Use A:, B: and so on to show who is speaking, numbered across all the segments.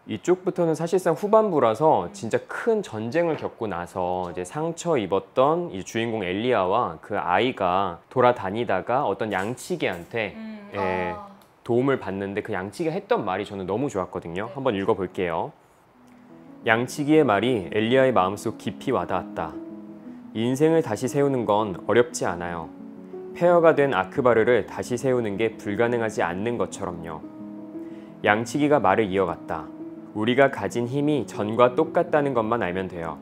A: 이쪽부터는 사실상 후반부라서 진짜 큰 전쟁을 겪고 나서 이제 상처 입었던 이 주인공 엘리야와 그 아이가 돌아다니다가 어떤 양치기한테 도움을 받는데 그 양치기가 했던 말이 저는 너무 좋았거든요. 한번 읽어볼게요. 양치기의 말이 엘리야의 마음속 깊이 와닿았다. 인생을 다시 세우는 건 어렵지 않아요. 폐허가 된 아크바르를 다시 세우는 게 불가능하지 않는 것처럼요. 양치기가 말을 이어갔다. 우리가 가진 힘이 전과 똑같다는 것만 알면 돼요.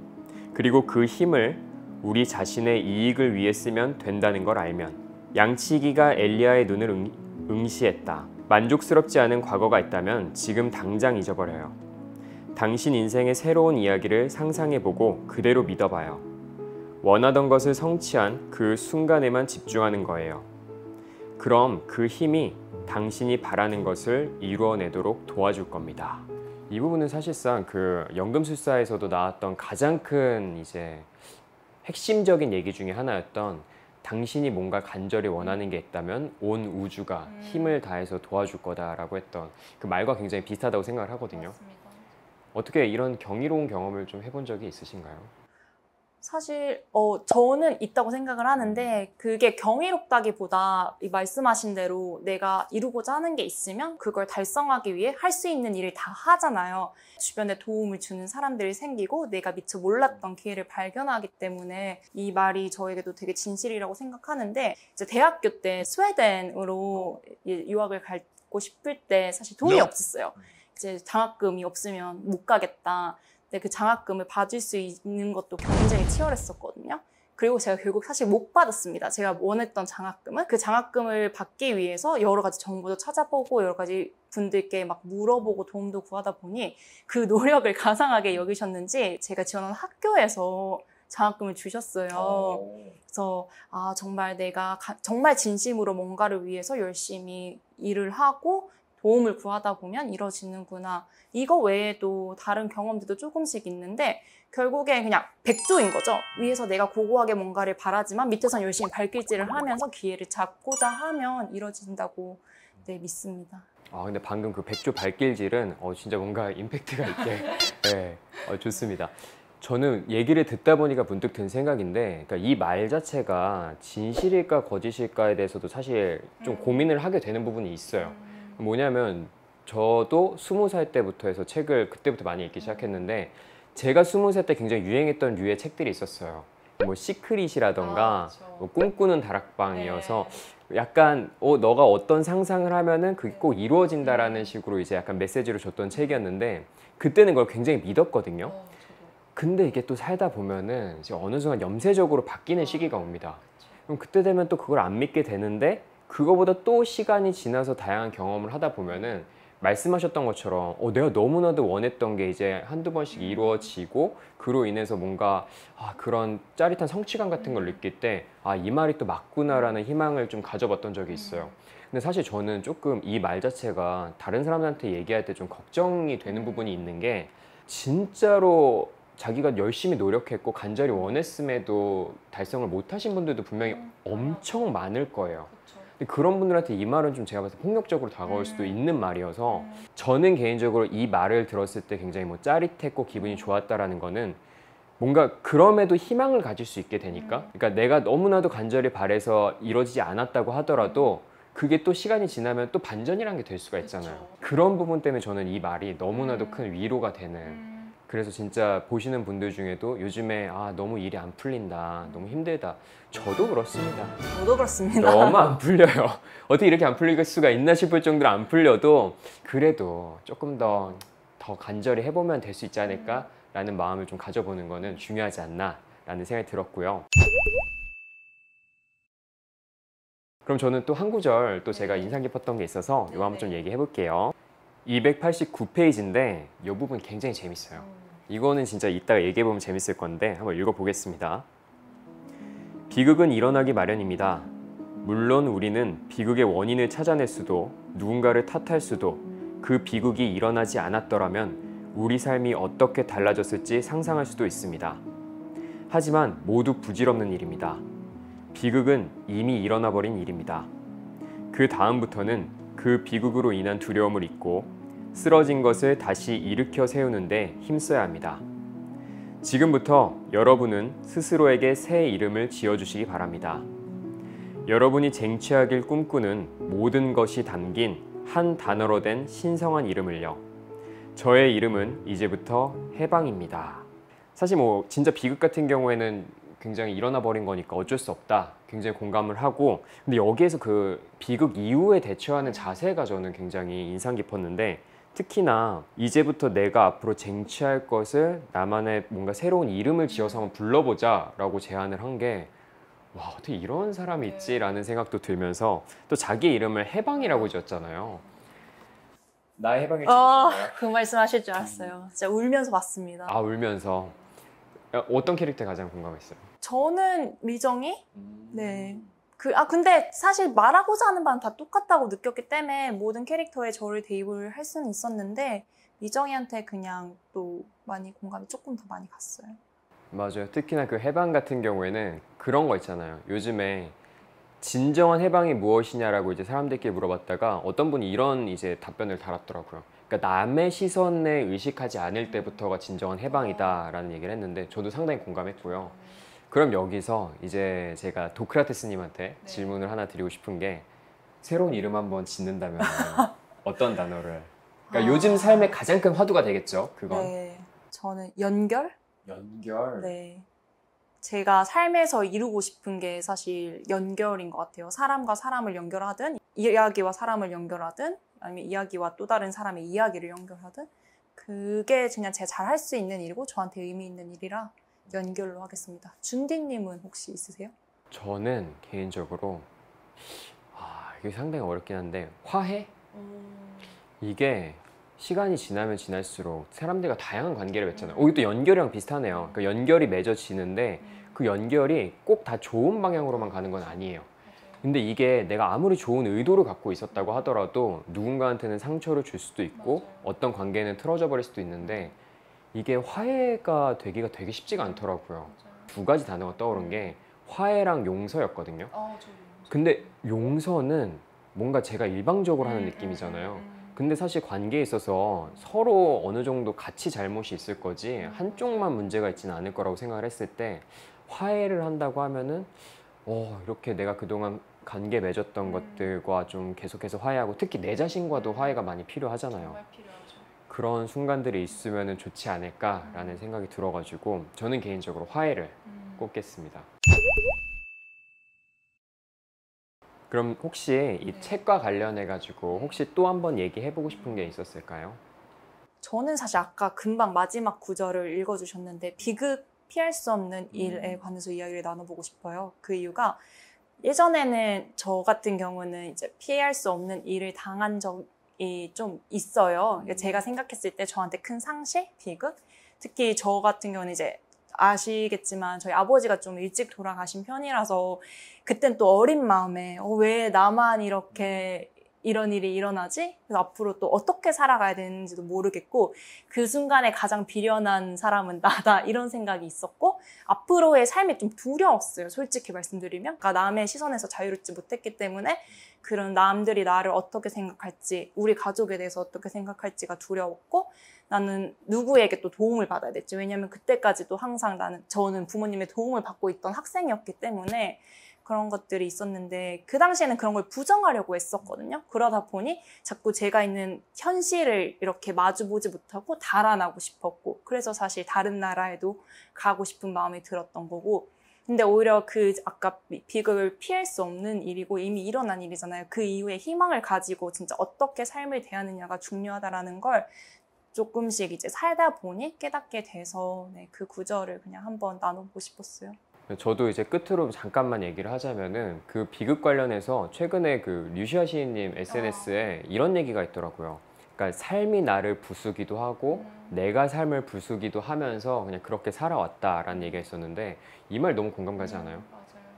A: 그리고 그 힘을 우리 자신의 이익을 위해 쓰면 된다는 걸 알면. 양치기가 엘리야의 눈을 응시했다. 만족스럽지 않은 과거가 있다면 지금 당장 잊어버려요. 당신 인생의 새로운 이야기를 상상해보고 그대로 믿어봐요. 원하던 것을 성취한 그 순간에만 집중하는 거예요. 그럼 그 힘이 당신이 바라는 것을 이루어내도록 도와줄 겁니다. 이 부분은 사실상 그 연금술사에서도 나왔던 가장 큰 이제 핵심적인 얘기 중에 하나였던 당신이 뭔가 간절히 원하는 게 있다면 온 우주가 힘을 다해서 도와줄 거다라고 했던 그 말과 굉장히 비슷하다고 생각을 하거든요.
B: 맞습니다.
A: 어떻게 이런 경이로운 경험을 좀 해본 적이 있으신가요?
B: 사실 저는 있다고 생각을 하는데 그게 경이롭다기보다 이 말씀하신 대로 내가 이루고자 하는 게 있으면 그걸 달성하기 위해 할 수 있는 일을 다 하잖아요. 주변에 도움을 주는 사람들이 생기고 내가 미처 몰랐던 기회를 발견하기 때문에 이 말이 저에게도 되게 진실이라고 생각하는데 이제 대학교 때 스웨덴으로 유학을 가고 싶을 때 사실 돈이 없었어요. 이제 장학금이 없으면 못 가겠다. 근데 그 장학금을 받을 수 있는 것도 경쟁이 치열했었거든요. 그리고 제가 결국 사실 못 받았습니다. 제가 원했던 장학금은. 그 장학금을 받기 위해서 여러 가지 정보도 찾아보고 여러 가지 분들께 막 물어보고 도움도 구하다 보니 그 노력을 가상하게 여기셨는지 제가 지원한 학교에서 장학금을 주셨어요. 그래서 정말 내가 정말 진심으로 뭔가를 위해서 열심히 일을 하고 도움을 구하다 보면 이루어지는구나. 이거 외에도 다른 경험들도 조금씩 있는데 결국에 그냥 백조인 거죠. 위에서 내가 고고하게 뭔가를 바라지만 밑에선 열심히 발길질을 하면서 기회를 잡고자 하면 이루어진다고 믿습니다.
A: 근데 방금 그 백조 발길질은 진짜 뭔가 임팩트가 있게 네, 좋습니다. 저는 얘기를 듣다 보니까 문득 든 생각인데 그러니까 이 말 자체가 진실일까 거짓일까에 대해서도 사실 좀 고민을 하게 되는 부분이 있어요. 뭐냐면 저도 20살 때부터 해서 책을 그때부터 많이 읽기 시작했는데 제가 20살 때 굉장히 유행했던 류의 책들이 있었어요. 뭐 시크릿이라던가 뭐 꿈꾸는 다락방이어서 약간 너가 어떤 상상을 하면은 그게 꼭 이루어진다라는 식으로 이제 약간 메시지를 줬던 책이었는데 그때는 그걸 굉장히 믿었거든요. 근데 이게 또 살다 보면은 이제 어느 순간 염세적으로 바뀌는 시기가 옵니다. 그럼 그때 되면 또 그걸 안 믿게 되는데 그거보다 또 시간이 지나서 다양한 경험을 하다 보면은 말씀하셨던 것처럼 내가 너무나도 원했던 게 이제 한두 번씩 이루어지고 그로 인해서 뭔가 그런 짜릿한 성취감 같은 걸 느낄 때 이 말이 또 맞구나라는 희망을 좀 가져봤던 적이 있어요. 근데 사실 저는 조금 이 말 자체가 다른 사람들한테 얘기할 때 좀 걱정이 되는 부분이 있는 게 진짜로 자기가 열심히 노력했고 간절히 원했음에도 달성을 못하신 분들도 분명히 엄청 많을 거예요. 근데 그런 분들한테 이 말은 좀 제가 봤을 때 폭력적으로 다가올 수도 있는 말이어서 저는 개인적으로 이 말을 들었을 때 굉장히 뭐 짜릿했고 기분이 좋았다라는 거는 뭔가 그럼에도 희망을 가질 수 있게 되니까 그러니까 내가 너무나도 간절히 바래서 이루어지지 않았다고 하더라도 그게 또 시간이 지나면 또 반전이라는 게 될 수가 있잖아요. 그런 부분 때문에 저는 이 말이 너무나도 큰 위로가 되는 그래서 진짜 보시는 분들 중에도 요즘에 너무 일이 안 풀린다, 너무 힘들다. 저도 그렇습니다.
B: 저도 그렇습니다.
A: 너무 안 풀려요. 어떻게 이렇게 안 풀릴 수가 있나 싶을 정도로 안 풀려도 그래도 조금 더 간절히 해보면 될 수 있지 않을까라는 마음을 좀 가져보는 거는 중요하지 않나라는 생각이 들었고요. 그럼 저는 또 한 구절 또 제가 인상 깊었던 게 있어서 이거 한번 좀 얘기해 볼게요. 289페이지인데 이 부분 굉장히 재밌어요. 이거는 진짜 이따가 얘기해보면 재밌을 건데 한번 읽어보겠습니다. 비극은 일어나기 마련입니다. 물론 우리는 비극의 원인을 찾아낼 수도 누군가를 탓할 수도 그 비극이 일어나지 않았더라면 우리 삶이 어떻게 달라졌을지 상상할 수도 있습니다. 하지만 모두 부질없는 일입니다. 비극은 이미 일어나 버린 일입니다. 그 다음부터는 그 비극으로 인한 두려움을 잊고 쓰러진 것을 다시 일으켜 세우는데 힘써야 합니다. 지금부터 여러분은 스스로에게 새 이름을 지어주시기 바랍니다. 여러분이 쟁취하길 꿈꾸는 모든 것이 담긴 한 단어로 된 신성한 이름을요. 저의 이름은 이제부터 해방입니다. 사실 뭐 진짜 비극 같은 경우에는 굉장히 일어나 버린 거니까 어쩔 수 없다. 굉장히 공감을 하고, 근데 여기에서 그 비극 이후에 대처하는 자세가 저는 굉장히 인상 깊었는데, 특히나 이제부터 내가 앞으로 쟁취할 것을 나만의 뭔가 새로운 이름을 지어서 한번 불러보자 라고 제안을 한 게, 와, 어떻게 이런 사람이 있지라는 생각도 들면서, 또 자기 이름을 해방이라고 지었잖아요. 나의 해방일 수 있나요?
B: 그 말씀 하실 줄 알았어요. 진짜 울면서 봤습니다.
A: 아, 울면서. 어떤 캐릭터에 가장 공감했어요?
B: 저는 미정이? 네. 근데 사실 말하고자 하는 바는 다 똑같다고 느꼈기 때문에 모든 캐릭터에 저를 대입을 할 수는 있었는데, 미정이한테 그냥 또 많이 공감이 조금 더 많이 갔어요.
A: 맞아요. 특히나 그 해방 같은 경우에는 그런 거 있잖아요. 요즘에 진정한 해방이 무엇이냐라고 이제 사람들끼리 물어봤다가 어떤 분이 이런 이제 답변을 달았더라고요. 그러니까 남의 시선에 의식하지 않을 때부터가 진정한 해방이다라는 얘기를 했는데, 저도 상당히 공감했고요. 그럼 여기서 이제 제가 도크라테스님한테 질문을 하나 드리고 싶은 게, 새로운 이름 한번 짓는다면 어떤 단어를? 그러니까 요즘 삶의 가장 큰 화두가 되겠죠, 그건.
B: 네. 저는 연결?
A: 연결.
B: 네. 제가 삶에서 이루고 싶은 게 사실 연결인 것 같아요. 사람과 사람을 연결하든, 이야기와 사람을 연결하든, 아니면 이야기와 또 다른 사람의 이야기를 연결하든, 그게 그냥 제가 잘 할 수 있는 일이고 저한테 의미 있는 일이라 연결로 하겠습니다. 준디님은 혹시 있으세요?
A: 저는 개인적으로 이게 상당히 어렵긴 한데, 화해? 이게 시간이 지나면 지날수록 사람들과 다양한 관계를 맺잖아요. 이것도 연결이랑 비슷하네요. 그러니까 연결이 맺어지는데 그 연결이 꼭 다 좋은 방향으로만 가는 건 아니에요. 근데 이게 내가 아무리 좋은 의도를 갖고 있었다고 하더라도 누군가한테는 상처를 줄 수도 있고 어떤 관계는 틀어져 버릴 수도 있는데, 이게 화해가 되기가 되게 쉽지가 않더라고요. 두 가지 단어가 떠오른 게 화해랑 용서였거든요. 근데 용서는 뭔가 제가 일방적으로 하는 느낌이잖아요. 근데 사실 관계에 있어서 서로 어느 정도 같이 잘못이 있을 거지 한쪽만 문제가 있지는 않을 거라고 생각을 했을 때, 화해를 한다고 하면은 이렇게 내가 그동안 관계 맺었던 것들과 좀 계속해서 화해하고, 특히 내 자신과도 화해가 많이 필요하잖아요.
B: 정말 필요하죠.
A: 그런 순간들이 있으면 좋지 않을까라는 생각이 들어가지고 저는 개인적으로 화해를 꼽겠습니다. 그럼 혹시 이 책과 관련해 가지고 혹시 또 한번 얘기해보고 싶은 게 있었을까요?
B: 저는 사실 아까 금방 마지막 구절을 읽어주셨는데, 비극 피할 수 없는 일에 관해서 이야기를 나눠보고 싶어요. 그 이유가, 예전에는 저 같은 경우는 이제 피할 수 없는 일을 당한 적이 좀 있어요. 제가 생각했을 때 저한테 큰 상실, 비극. 특히 저 같은 경우는 이제 아시겠지만 저희 아버지가 좀 일찍 돌아가신 편이라서, 그땐 또 어린 마음에 왜 나만 이렇게 이런 일이 일어나지? 그래서 앞으로 또 어떻게 살아가야 되는지도 모르겠고, 그 순간에 가장 비련한 사람은 나다, 이런 생각이 있었고, 앞으로의 삶이 좀 두려웠어요, 솔직히 말씀드리면. 그러니까 남의 시선에서 자유롭지 못했기 때문에 그런 남들이 나를 어떻게 생각할지, 우리 가족에 대해서 어떻게 생각할지가 두려웠고, 나는 누구에게 또 도움을 받아야 됐지. 왜냐면 그때까지도 항상 저는 부모님의 도움을 받고 있던 학생이었기 때문에 그런 것들이 있었는데, 그 당시에는 그런 걸 부정하려고 했었거든요. 그러다 보니 자꾸 제가 있는 현실을 이렇게 마주보지 못하고 달아나고 싶었고, 그래서 사실 다른 나라에도 가고 싶은 마음이 들었던 거고, 근데 오히려 아까 비극을 피할 수 없는 일이고 이미 일어난 일이잖아요. 그 이후에 희망을 가지고 진짜 어떻게 삶을 대하느냐가 중요하다라는 걸 조금씩 이제 살다 보니 깨닫게 돼서, 그 구절을 그냥 한번 나눠보고 싶었어요.
A: 저도 이제 끝으로 잠깐만 얘기를 하자면은, 그 비극 관련해서 최근에 그 류시아 시인님 SNS에 이런 얘기가 있더라고요. 그러니까 삶이 나를 부수기도 하고 내가 삶을 부수기도 하면서 그냥 그렇게 살아왔다라는 얘기가 있었는데, 이 말 너무 공감 가지 않아요?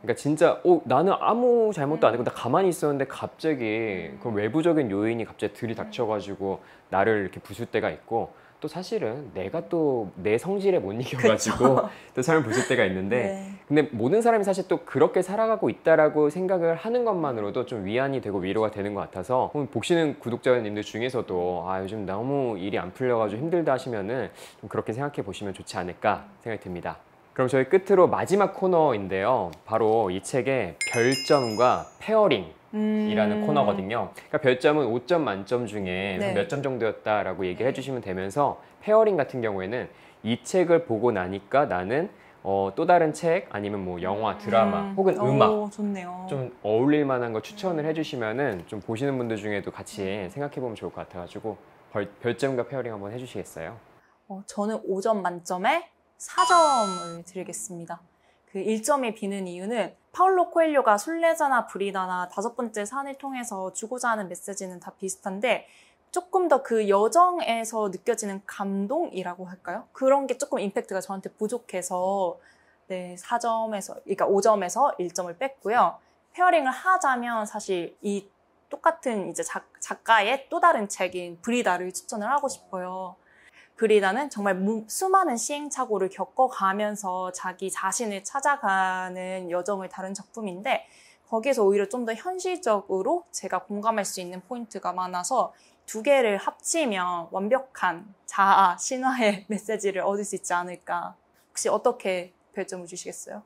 A: 그러니까 진짜 나는 아무 잘못도 안 했고 나 가만히 있었는데 갑자기 그 외부적인 요인이 갑자기 들이닥쳐가지고 나를 이렇게 부술 때가 있고, 또 또 사실은 내가 또 내 성질에 못 이겨가지고 또 삶을 보실 때가 있는데
B: 네.
A: 근데 모든 사람이 사실 또 그렇게 살아가고 있다라고 생각을 하는 것만으로도 좀 위안이 되고 위로가 되는 것 같아서 보시는 구독자님들 중에서도 아 요즘 너무 일이 안 풀려가지고 힘들다 하시면은 좀 그렇게 생각해 보시면 좋지 않을까 생각이 듭니다. 그럼 저희 끝으로 마지막 코너인데요. 바로 이 책의 별점과 페어링 이라는 코너거든요. 그러니까 별점은 5점 만점 중에
B: 네.
A: 몇 점 정도였다라고 얘기를 해주시면 되면서 페어링 같은 경우에는 이 책을 보고 나니까 나는 또 다른 책 아니면 뭐 영화, 드라마 혹은 음악
B: 좋네요.
A: 좀 어울릴 만한 거 추천을 해주시면은 좀 보시는 분들 중에도 같이 생각해보면 좋을 것 같아가지고 별점과 페어링 한번 해주시겠어요?
B: 저는 5점 만점에 4점을 드리겠습니다. 그 1점이 비는 이유는 파울로 코엘료가 순례자나 브리다나 5번째 산을 통해서 주고자 하는 메시지는 다 비슷한데 조금 더 그 여정에서 느껴지는 감동이라고 할까요? 그런 게 조금 임팩트가 저한테 부족해서 네, 4점에서, 그러니까 5점에서 1점을 뺐고요. 페어링을 하자면 사실 이 똑같은 이제 작가의 또 다른 책인 브리다를 추천을 하고 싶어요. 브리다는 정말 수많은 시행착오를 겪어가면서 자기 자신을 찾아가는 여정을 다룬 작품인데 거기에서 오히려 좀 더 현실적으로 제가 공감할 수 있는 포인트가 많아서 두 개를 합치면 완벽한 자아, 신화의 메시지를 얻을 수 있지 않을까. 혹시 어떻게 별점을 주시겠어요?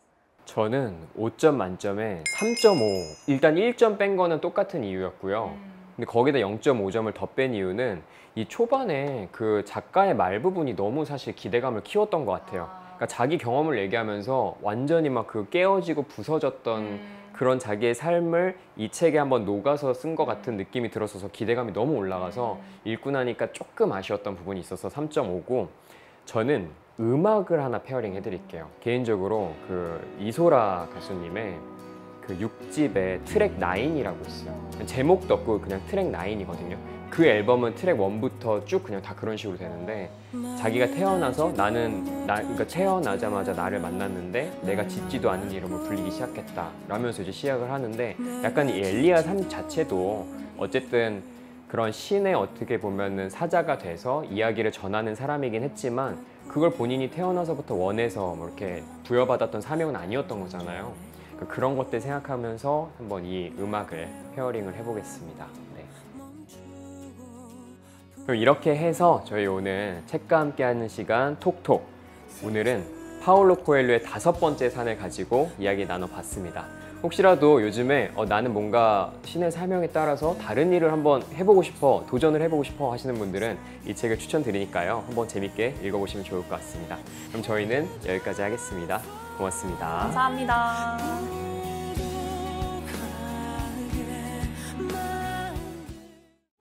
A: 저는 5점 만점에 3.5. 일단 1점 뺀 거는 똑같은 이유였고요. 근데 거기다 0.5점을 더 뺀 이유는 이 초반에 그 작가의 말 부분이 너무 사실 기대감을 키웠던 것 같아요. 그러니까 자기 경험을 얘기하면서 완전히 막 그 깨어지고 부서졌던 그런 자기의 삶을 이 책에 한번 녹아서 쓴 것 같은 느낌이 들었어서 기대감이 너무 올라가서 읽고 나니까 조금 아쉬웠던 부분이 있어서 3.5고 저는 음악을 하나 페어링 해드릴게요. 개인적으로 그 이소라 가수님의 그 6집에 트랙 9이라고 있어요. 제목도 없고 그냥 트랙 9이거든요. 그 앨범은 트랙 1부터 쭉 그냥 다 그런 식으로 되는데 자기가 태어나서 그러니까 태어나자마자 나를 만났는데 내가 짓지도 않은 이름을 불리기 시작했다 라면서 이제 시작을 하는데 약간 이 엘리야 삶 자체도 어쨌든 그런 신의 어떻게 보면은 사자가 돼서 이야기를 전하는 사람이긴 했지만 그걸 본인이 태어나서부터 원해서 뭐 이렇게 부여받았던 사명은 아니었던 거잖아요. 그런 것들 생각하면서 한번 이 음악을 페어링을 해보겠습니다. 네. 그럼 이렇게 해서 저희 오늘 책과 함께하는 시간 톡톡 오늘은 파울로 코엘료의 5번째 산을 가지고 이야기 나눠봤습니다. 혹시라도 요즘에 나는 뭔가 신의 사명에 따라서 다른 일을 한번 해보고 싶어, 도전을 해보고 싶어 하시는 분들은 이 책을 추천드리니까요. 한번 재밌게 읽어보시면 좋을 것 같습니다. 그럼 저희는 여기까지 하겠습니다. 고맙습니다.
B: 감사합니다.